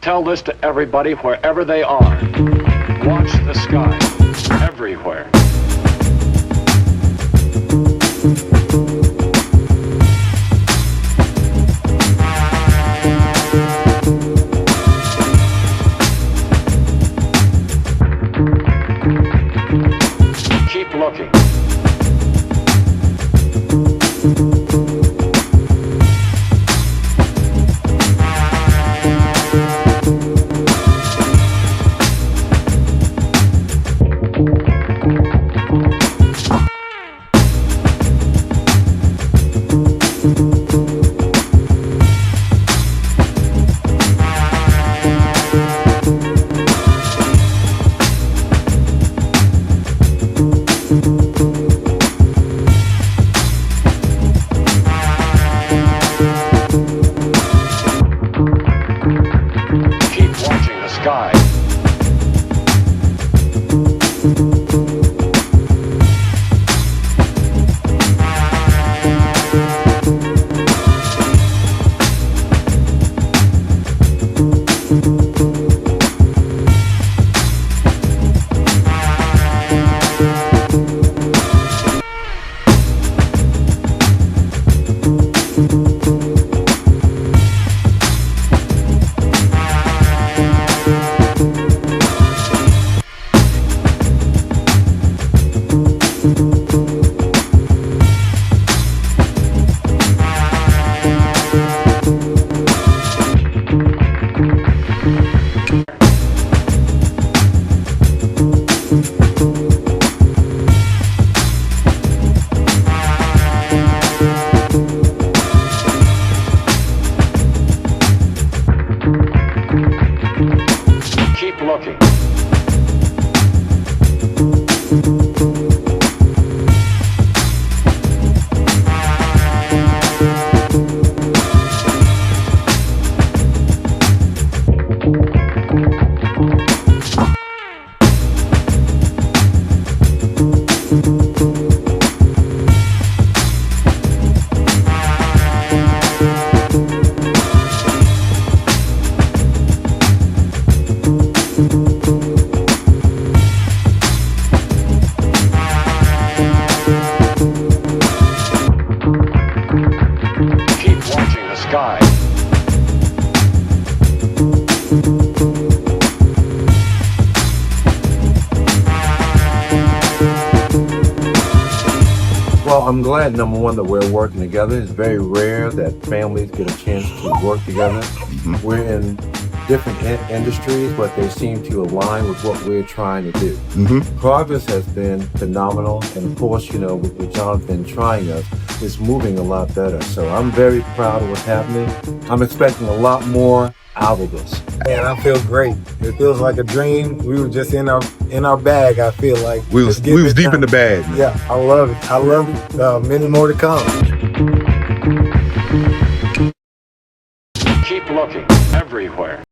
Tell this to everybody wherever they are. Watch the sky everywhere. Keep looking. Sky. Keep looking. Sky. Well, I'm glad, number one, that we're working together. It's very rare that families get a chance to work together. We're in different industries, but they seem to align with what we're trying to do. Progress has been phenomenal, and of course, with Jonathan trying us, it's moving a lot better. So I'm very proud of what's happening. I'm expecting a lot more out of this. Man, I feel great. It feels like a dream. We were just in our bag. I feel like we was deep in the bag. Man. Yeah, I love it. I love it. Many more to come. Keep looking everywhere.